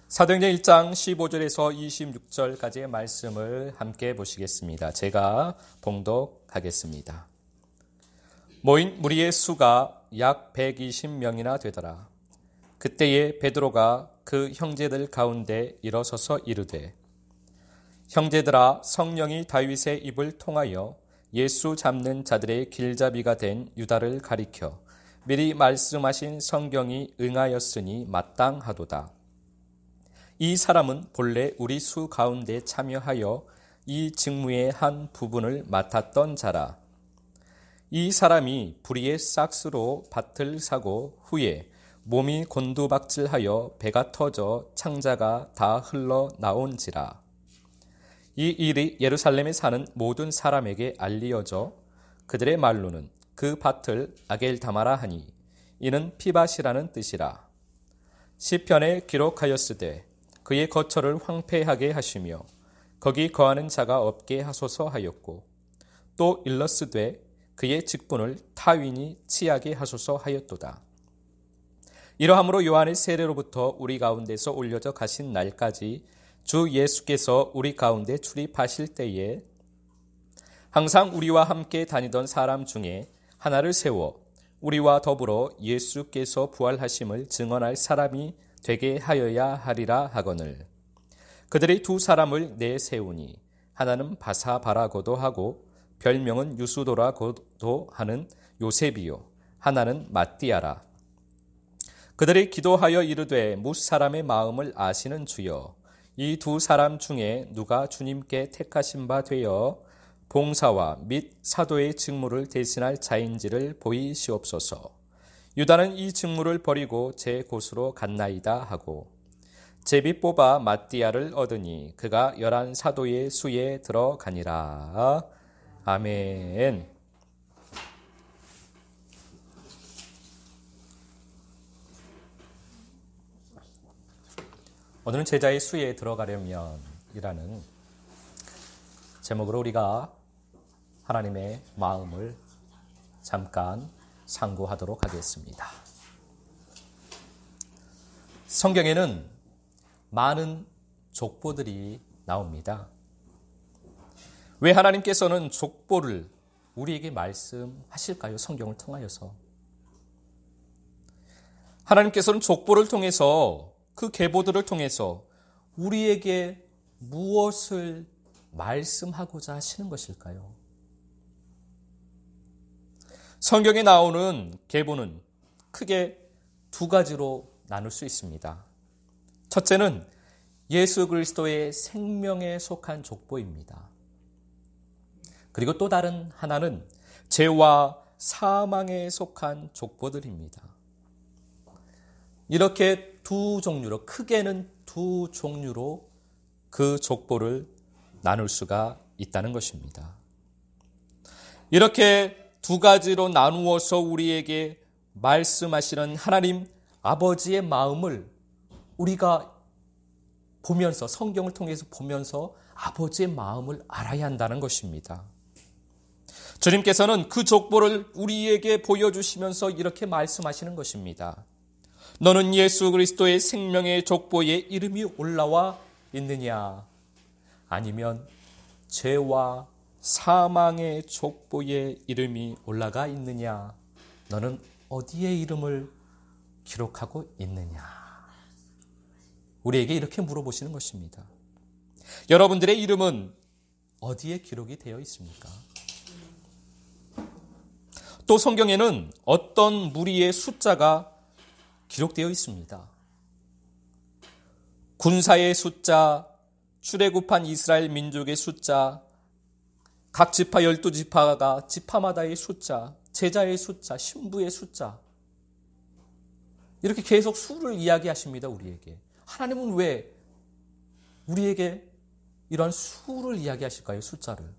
사도행전 1장 15절에서 26절까지의 말씀을 함께 보시겠습니다. 제가 봉독하겠습니다. 모인 무리의 수가 약 120명이나 되더라. 그때에 베드로가 그 형제들 가운데 일어서서 이르되, 형제들아, 성령이 다윗의 입을 통하여 예수 잡는 자들의 길잡이가 된 유다를 가리켜 미리 말씀하신 성경이 응하였으니 마땅하도다. 이 사람은 본래 우리 수 가운데 참여하여 이 직무의 한 부분을 맡았던 자라. 이 사람이 불의의 싹스로 밭을 사고 후에 몸이 곤두박질하여 배가 터져 창자가 다 흘러나온지라. 이 일이 예루살렘에 사는 모든 사람에게 알리어져 그들의 말로는 그 밭을 아겔다마라 하니 이는 피밭이라는 뜻이라. 시편에 기록하였으되 그의 거처를 황폐하게 하시며 거기 거하는 자가 없게 하소서 하였고, 또 일러스되 그의 직분을 타윈이 취하게 하소서 하였도다. 이러함으로 요한의 세례로부터 우리 가운데서 올려져 가신 날까지 주 예수께서 우리 가운데 출입하실 때에 항상 우리와 함께 다니던 사람 중에 하나를 세워 우리와 더불어 예수께서 부활하심을 증언할 사람이 되게 하여야 하리라 하거늘. 그들이 두 사람을 내세우니 하나는 바사바라고도 하고 별명은 유수도라고도 하는 요셉이요, 하나는 마띠아라. 그들이 기도하여 이르되, 무사람의 마음을 아시는 주여, 이 두 사람 중에 누가 주님께 택하신 바 되어 봉사와 및 사도의 직무를 대신할 자인지를 보이시옵소서. 유다는 이 직무를 버리고 제 곳으로 갔나이다 하고, 제비 뽑아 마띠아를 얻으니 그가 11사도의 수에 들어가니라. 아멘. 오늘은 제자의 수에 들어가려면 이라는 제목으로 우리가 하나님의 마음을 잠깐 상고하도록 하겠습니다. 성경에는 많은 족보들이 나옵니다. 왜 하나님께서는 족보를 우리에게 말씀하실까요? 성경을 통하여서. 하나님께서는 족보를 통해서, 그 계보들을 통해서 우리에게 무엇을 말씀하고자 하시는 것일까요? 성경에 나오는 계보는 크게 두 가지로 나눌 수 있습니다. 첫째는 예수 그리스도의 생명에 속한 족보입니다. 그리고 또 다른 하나는 죄와 사망에 속한 족보들입니다. 이렇게 두 종류로, 크게는 두 종류로 그 족보를 나눌 수가 있다는 것입니다. 이렇게 두 가지로 나누어서 우리에게 말씀하시는 하나님 아버지의 마음을 우리가 보면서, 성경을 통해서 보면서 아버지의 마음을 알아야 한다는 것입니다. 주님께서는 그 족보를 우리에게 보여주시면서 이렇게 말씀하시는 것입니다. 너는 예수 그리스도의 생명의 족보에 이름이 올라와 있느냐? 아니면 죄와 사망의 족보에 이름이 올라가 있느냐? 너는 어디에 이름을 기록하고 있느냐? 우리에게 이렇게 물어보시는 것입니다. 여러분들의 이름은 어디에 기록이 되어 있습니까? 또 성경에는 어떤 무리의 숫자가 기록되어 있습니다. 군사의 숫자, 출애굽한 이스라엘 민족의 숫자, 각 지파 12지파가 지파마다의 숫자, 제자의 숫자, 신부의 숫자, 이렇게 계속 수를 이야기하십니다. 우리에게. 하나님은 왜 우리에게 이러한 수를 이야기하실까요? 숫자를.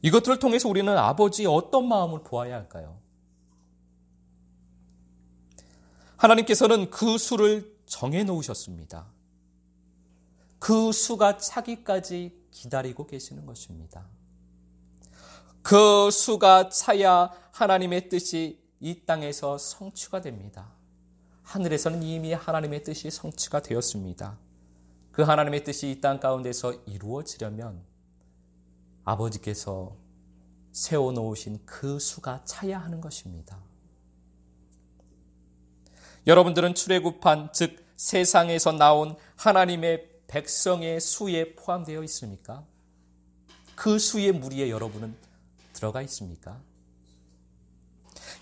이것들을 통해서 우리는 아버지의 어떤 마음을 보아야 할까요? 하나님께서는 그 수를 정해 놓으셨습니다. 그 수가 차기까지 기다리고 계시는 것입니다. 그 수가 차야 하나님의 뜻이 이 땅에서 성취가 됩니다. 하늘에서는 이미 하나님의 뜻이 성취가 되었습니다. 그 하나님의 뜻이 이 땅 가운데서 이루어지려면 아버지께서 세워놓으신 그 수가 차야 하는 것입니다. 여러분들은 출애굽한 즉 세상에서 나온 하나님의 백성의 수에 포함되어 있습니까? 그 수의 무리에 여러분은 들어가 있습니까?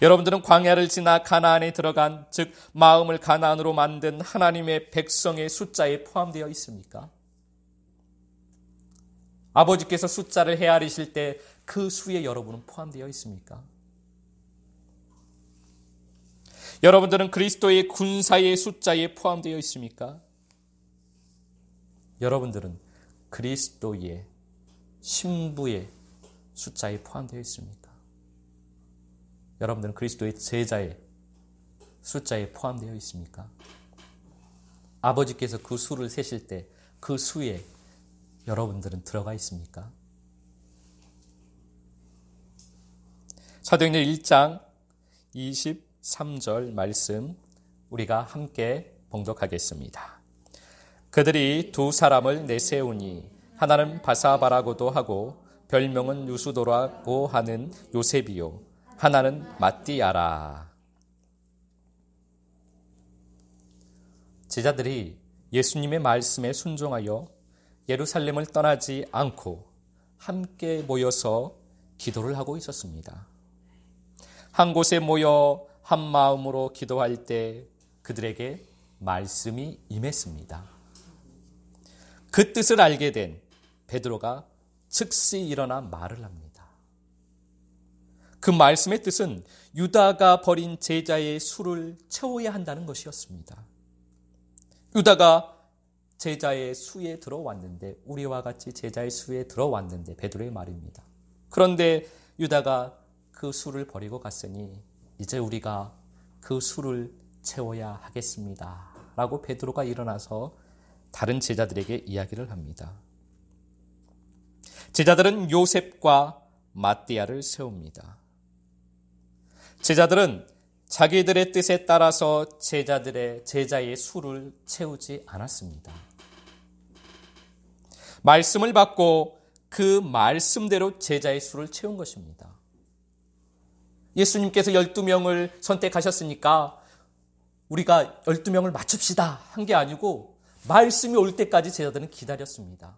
여러분들은 광야를 지나 가나안에 들어간 즉 마음을 가나안으로 만든 하나님의 백성의 숫자에 포함되어 있습니까? 아버지께서 숫자를 헤아리실 때 그 수에 여러분은 포함되어 있습니까? 여러분들은 그리스도의 군사의 숫자에 포함되어 있습니까? 여러분들은 그리스도의 신부의 숫자에 포함되어 있습니까? 여러분들은 그리스도의 제자의 숫자에 포함되어 있습니까? 아버지께서 그 수를 세실 때 그 수에 여러분들은 들어가 있습니까? 사도행전 1장 23절 말씀 우리가 함께 봉독하겠습니다. 그들이 두 사람을 내세우니 하나는 바사바라고도 하고 별명은 유수도라고 하는 요셉이요 하나는 마띠아라. 제자들이 예수님의 말씀에 순종하여 예루살렘을 떠나지 않고 함께 모여서 기도를 하고 있었습니다. 한 곳에 모여 한 마음으로 기도할 때 그들에게 말씀이 임했습니다. 그 뜻을 알게 된 베드로가 즉시 일어나 말을 합니다. 그 말씀의 뜻은 유다가 버린 제자의 수를 채워야 한다는 것이었습니다. 유다가 제자의 수에 들어왔는데 우리와 같이 제자의 수에 들어왔는데 베드로의 말입니다. 그런데 유다가 그 수를 버리고 갔으니 이제 우리가 그 수를 채워야 하겠습니다. 라고 베드로가 일어나서 다른 제자들에게 이야기를 합니다. 제자들은 요셉과 마띠아를 세웁니다. 제자들은 자기들의 뜻에 따라서 제자의 수를 채우지 않았습니다. 말씀을 받고 그 말씀대로 제자의 수를 채운 것입니다. 예수님께서 12명을 선택하셨으니까 우리가 12명을 맞춥시다 한 게 아니고 말씀이 올 때까지 제자들은 기다렸습니다.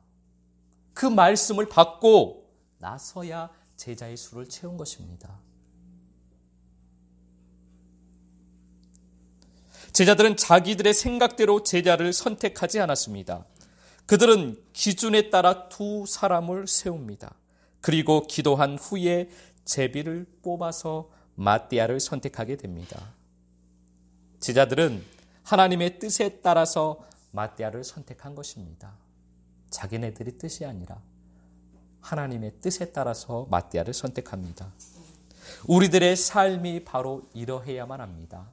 그 말씀을 받고 나서야 제자의 수를 채운 것입니다. 제자들은 자기들의 생각대로 제자를 선택하지 않았습니다. 그들은 기준에 따라 두 사람을 세웁니다. 그리고 기도한 후에 제비를 뽑아서 마띠아를 선택하게 됩니다. 제자들은 하나님의 뜻에 따라서 마띠아를 선택한 것입니다. 자기네들의 뜻이 아니라 하나님의 뜻에 따라서 마띠아를 선택합니다. 우리들의 삶이 바로 이러해야만 합니다.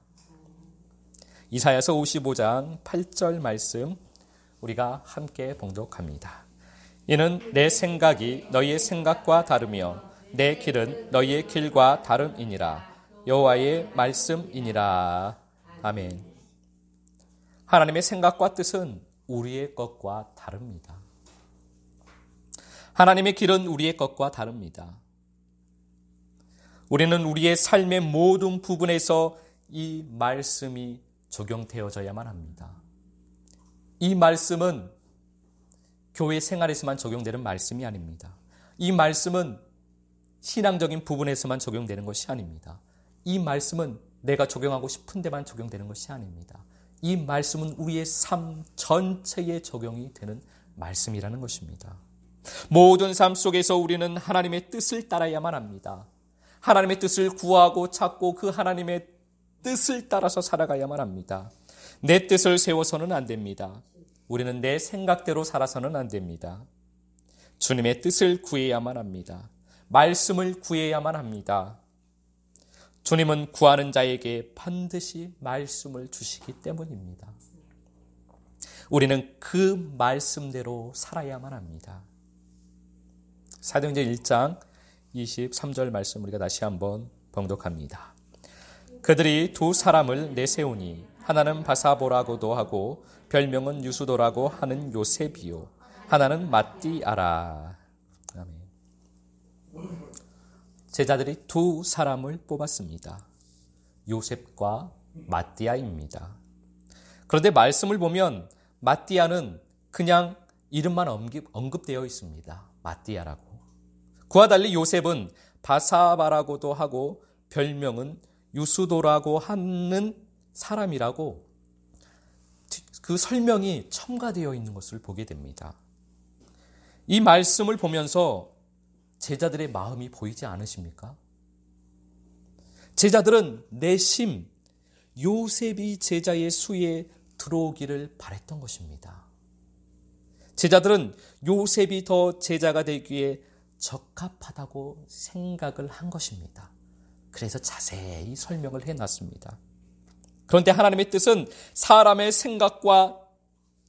이사야서 55장 8절 말씀 우리가 함께 봉독합니다. 이는 내 생각이 너희의 생각과 다르며 내 길은 너희의 길과 다름이니라. 여호와의 말씀이니라. 아멘. 하나님의 생각과 뜻은 우리의 것과 다릅니다. 하나님의 길은 우리의 것과 다릅니다. 우리는 우리의 삶의 모든 부분에서 이 말씀이 적용되어져야만 합니다. 이 말씀은 교회 생활에서만 적용되는 말씀이 아닙니다. 이 말씀은 신앙적인 부분에서만 적용되는 것이 아닙니다. 이 말씀은 내가 적용하고 싶은 데만 적용되는 것이 아닙니다. 이 말씀은 우리의 삶 전체에 적용이 되는 말씀이라는 것입니다. 모든 삶 속에서 우리는 하나님의 뜻을 따라야만 합니다. 하나님의 뜻을 구하고 찾고 그 하나님의 뜻을 따라서 살아가야만 합니다. 내 뜻을 세워서는 안 됩니다. 우리는 내 생각대로 살아서는 안 됩니다. 주님의 뜻을 구해야만 합니다. 말씀을 구해야만 합니다. 주님은 구하는 자에게 반드시 말씀을 주시기 때문입니다. 우리는 그 말씀대로 살아야만 합니다. 사도행전 1장 23절 말씀 우리가 다시 한번 봉독합니다. 그들이 두 사람을 내세우니 하나는 바사보라고도 하고 별명은 유수도라고 하는 요셉이요 하나는 마띠아라. 아멘. 제자들이 두 사람을 뽑았습니다. 요셉과 마띠아입니다. 그런데 말씀을 보면 마띠아는 그냥 이름만 언급되어 있습니다. 마띠아라고. 그와 달리 요셉은 바사바라고도 하고 별명은 유수도라고 하는 사람이라고 그 설명이 첨가되어 있는 것을 보게 됩니다. 이 말씀을 보면서 제자들의 마음이 보이지 않으십니까? 제자들은 내심 요셉이 제자의 수에 들어오기를 바랬던 것입니다. 제자들은 요셉이 더 제자가 되기에 적합하다고 생각을 한 것입니다. 그래서 자세히 설명을 해놨습니다. 그런데 하나님의 뜻은 사람의 생각과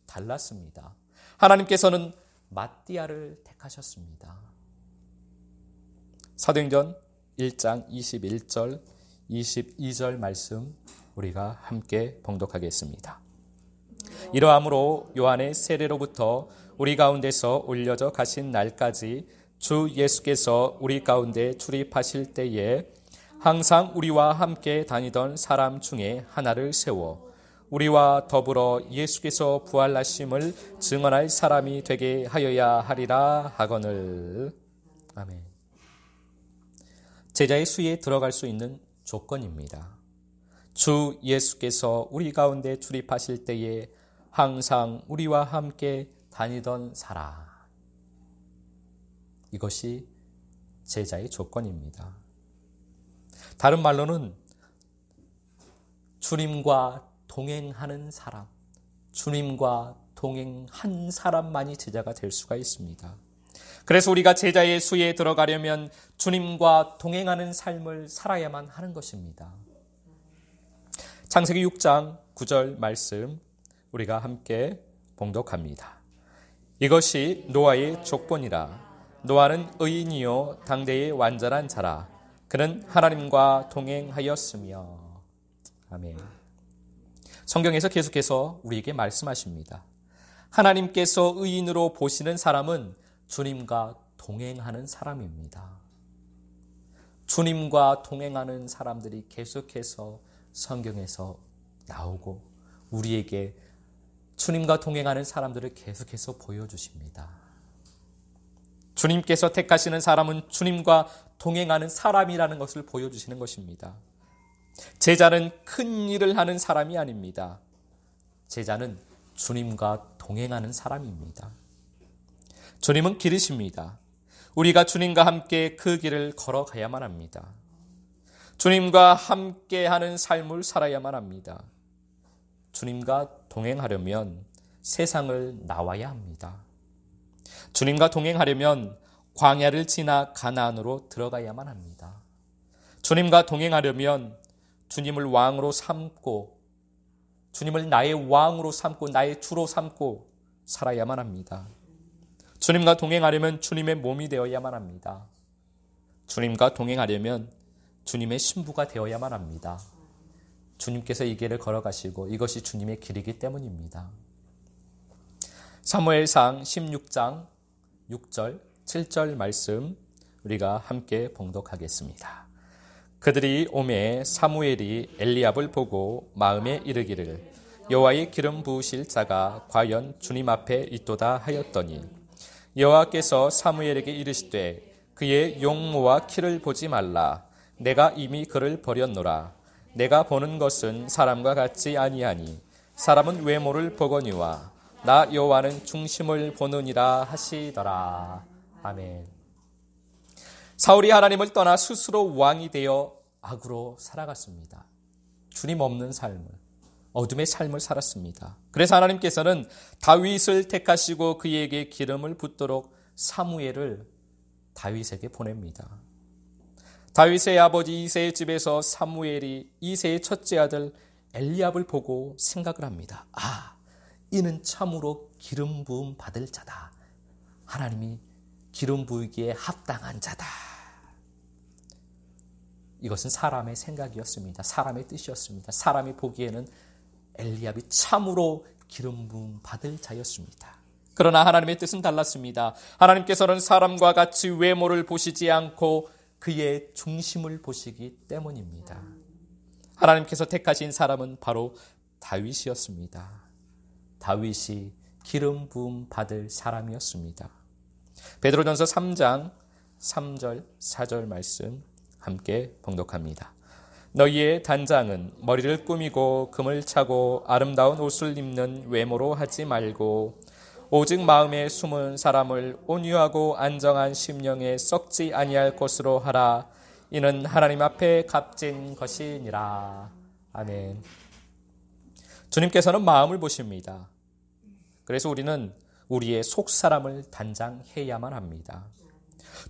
달랐습니다. 하나님께서는 마띠아를 택하셨습니다. 사도행전 1장 21절, 22절 말씀 우리가 함께 봉독하겠습니다. 이러함으로 요한의 세례로부터 우리 가운데서 올려져 가신 날까지 주 예수께서 우리 가운데 출입하실 때에 항상 우리와 함께 다니던 사람 중에 하나를 세워 우리와 더불어 예수께서 부활하심을 증언할 사람이 되게 하여야 하리라 하거늘. 아멘. 제자의 수에 들어갈 수 있는 조건입니다. 주 예수께서 우리 가운데 출입하실 때에 항상 우리와 함께 다니던 사람. 이것이 제자의 조건입니다. 다른 말로는 주님과 동행하는 사람, 주님과 동행한 사람만이 제자가 될 수가 있습니다. 그래서 우리가 제자의 수에 들어가려면 주님과 동행하는 삶을 살아야만 하는 것입니다. 창세기 6장 9절 말씀 우리가 함께 봉독합니다. 이것이 노아의 족본이라. 노아는 의인이요 당대의 완전한 자라. 그는 하나님과 동행하였으며. 아멘. 성경에서 계속해서 우리에게 말씀하십니다. 하나님께서 의인으로 보시는 사람은 주님과 동행하는 사람입니다. 주님과 동행하는 사람들이 계속해서 성경에서 나오고 우리에게 주님과 동행하는 사람들을 계속해서 보여주십니다. 주님께서 택하시는 사람은 주님과 동행하는 사람이라는 것을 보여주시는 것입니다. 제자는 큰 일을 하는 사람이 아닙니다. 제자는 주님과 동행하는 사람입니다. 주님은 길이십니다. 우리가 주님과 함께 그 길을 걸어가야만 합니다. 주님과 함께하는 삶을 살아야만 합니다. 주님과 동행하려면 세상을 나와야 합니다. 주님과 동행하려면 광야를 지나 가나안으로 들어가야만 합니다. 주님과 동행하려면 주님을 왕으로 삼고 주님을 나의 왕으로 삼고 나의 주로 삼고 살아야만 합니다. 주님과 동행하려면 주님의 몸이 되어야만 합니다. 주님과 동행하려면 주님의 신부가 되어야만 합니다. 주님께서 이 길을 걸어가시고 이것이 주님의 길이기 때문입니다. 사무엘상 16장 6절, 7절 말씀 우리가 함께 봉독하겠습니다. 그들이 오매 사무엘이 엘리압을 보고 마음에 이르기를 여호와의 기름 부으실 자가 과연 주님 앞에 있도다 하였더니 여호와께서 사무엘에게 이르시되 그의 용모와 키를 보지 말라. 내가 이미 그를 버렸노라. 내가 보는 것은 사람과 같지 아니하니 사람은 외모를 보거니와 나 여호와는 중심을 보느니라 하시더라. 아멘. 사울이 하나님을 떠나 스스로 왕이 되어 악으로 살아갔습니다. 주님 없는 삶을, 어둠의 삶을 살았습니다. 그래서 하나님께서는 다윗을 택하시고 그에게 기름을 붓도록 사무엘을 다윗에게 보냅니다. 다윗의 아버지 이새의 집에서 사무엘이 이새의 첫째 아들 엘리압을 보고 생각을 합니다. 아, 이는 참으로 기름 부음 받을 자다. 하나님이 기름 부으기에 합당한 자다. 이것은 사람의 생각이었습니다. 사람의 뜻이었습니다. 사람이 보기에는 엘리압이 참으로 기름 부음 받을 자였습니다. 그러나 하나님의 뜻은 달랐습니다. 하나님께서는 사람과 같이 외모를 보시지 않고 그의 중심을 보시기 때문입니다. 하나님께서 택하신 사람은 바로 다윗이었습니다. 다윗이 기름 부음 받을 사람이었습니다. 베드로전서 3장 3절 4절 말씀 함께 봉독합니다. 너희의 단장은 머리를 꾸미고 금을 차고 아름다운 옷을 입는 외모로 하지 말고 오직 마음에 숨은 사람을 온유하고 안정한 심령에 썩지 아니할 것으로 하라. 이는 하나님 앞에 값진 것이니라. 아멘. 주님께서는 마음을 보십니다. 그래서 우리는 우리의 속사람을 단장해야만 합니다.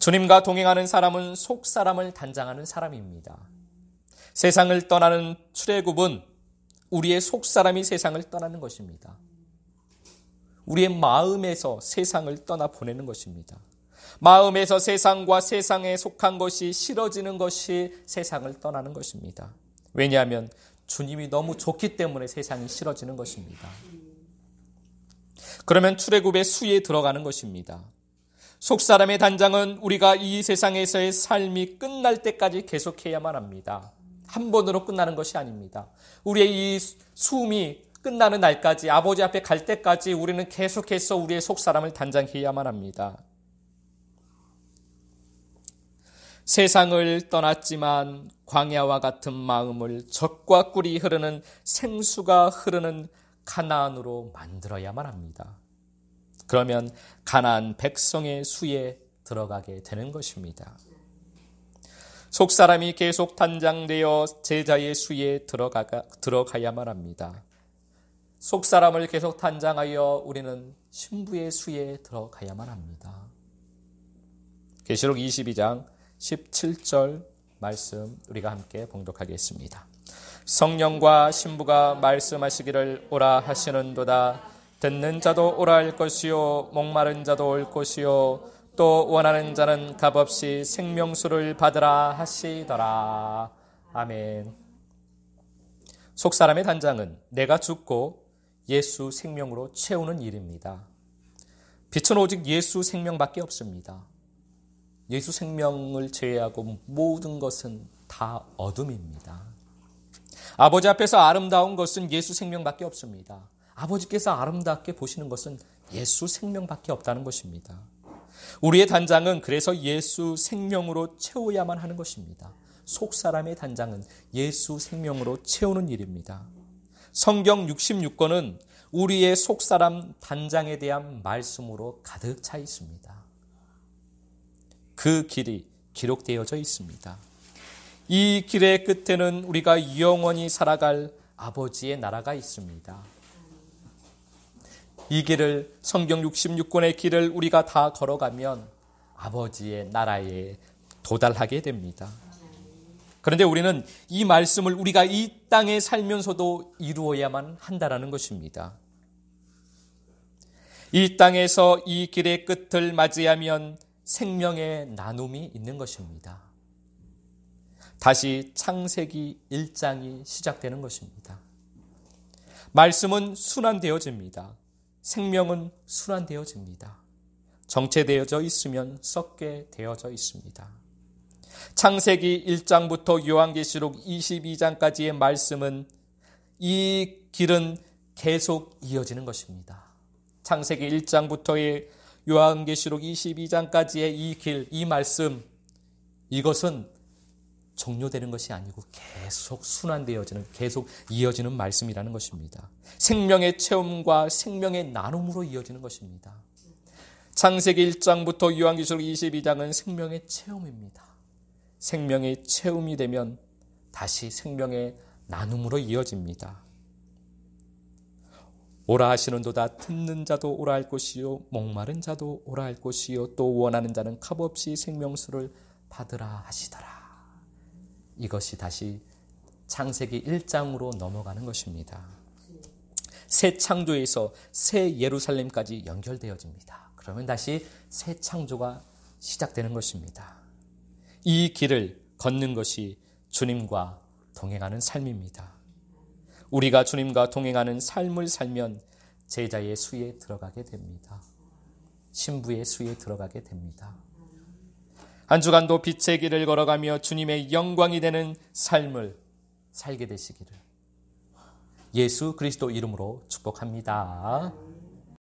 주님과 동행하는 사람은 속사람을 단장하는 사람입니다. 세상을 떠나는 출애굽은 우리의 속사람이 세상을 떠나는 것입니다. 우리의 마음에서 세상을 떠나 보내는 것입니다. 마음에서 세상과 세상에 속한 것이 싫어지는 것이 세상을 떠나는 것입니다. 왜냐하면 주님이 너무 좋기 때문에 세상이 싫어지는 것입니다. 그러면 출애굽의 수에 들어가는 것입니다. 속사람의 단장은 우리가 이 세상에서의 삶이 끝날 때까지 계속해야만 합니다. 한 번으로 끝나는 것이 아닙니다. 우리의 이 숨이 끝나는 날까지, 아버지 앞에 갈 때까지 우리는 계속해서 우리의 속사람을 단장해야만 합니다. 세상을 떠났지만 광야와 같은 마음을 젖과 꿀이 흐르는 생수가 흐르는 가나안으로 만들어야만 합니다. 그러면 가나안 백성의 수에 들어가게 되는 것입니다. 속사람이 계속 단장되어 제자의 수에 들어가야만 합니다. 속사람을 계속 단장하여 우리는 신부의 수에 들어가야만 합니다. 계시록 22장 17절 말씀 우리가 함께 봉독하겠습니다. 성령과 신부가 말씀하시기를 오라 하시는도다. 듣는 자도 오라 할 것이요 목마른 자도 올 것이요 또 원하는 자는 값없이 생명수를 받으라 하시더라. 아멘. 속사람의 단장은 내가 죽고 예수 생명으로 채우는 일입니다. 빛은 오직 예수 생명밖에 없습니다. 예수 생명을 제외하고 모든 것은 다 어둠입니다. 아버지 앞에서 아름다운 것은 예수 생명밖에 없습니다. 아버지께서 아름답게 보시는 것은 예수 생명밖에 없다는 것입니다. 우리의 단장은 그래서 예수 생명으로 채워야만 하는 것입니다. 속사람의 단장은 예수 생명으로 채우는 일입니다. 성경 66권은 우리의 속사람 단장에 대한 말씀으로 가득 차 있습니다. 그 길이 기록되어져 있습니다. 이 길의 끝에는 우리가 영원히 살아갈 아버지의 나라가 있습니다. 이 길을 성경 66권의 길을 우리가 다 걸어가면 아버지의 나라에 도달하게 됩니다. 그런데 우리는 이 말씀을 우리가 이 땅에 살면서도 이루어야만 한다는 것입니다. 이 땅에서 이 길의 끝을 맞이하면 생명의 나눔이 있는 것입니다. 다시 창세기 1장이 시작되는 것입니다. 말씀은 순환되어집니다. 생명은 순환되어집니다. 정체되어져 있으면 썩게 되어져 있습니다. 창세기 1장부터 요한계시록 22장까지의 말씀은 이 길은 계속 이어지는 것입니다. 창세기 1장부터의 요한계시록 22장까지의 이 길, 이 말씀, 이것은 종료되는 것이 아니고 계속 순환되어지는, 계속 이어지는 말씀이라는 것입니다. 생명의 체험과 생명의 나눔으로 이어지는 것입니다. 창세기 1장부터 요한계시록 22장은 생명의 체험입니다. 생명의 체험이 되면 다시 생명의 나눔으로 이어집니다. 오라 하시는도다. 듣는 자도 오라 할 것이요 목마른 자도 오라 할 것이요 또 원하는 자는 값없이 생명수를 받으라 하시더라. 이것이 다시 창세기 1장으로 넘어가는 것입니다. 새 창조에서 새 예루살렘까지 연결되어집니다. 그러면 다시 새 창조가 시작되는 것입니다. 이 길을 걷는 것이 주님과 동행하는 삶입니다. 우리가 주님과 동행하는 삶을 살면 제자의 수에 들어가게 됩니다. 신부의 수에 들어가게 됩니다. 한 주간도 빛의 길을 걸어가며 주님의 영광이 되는 삶을 살게 되시기를 예수 그리스도 이름으로 축복합니다.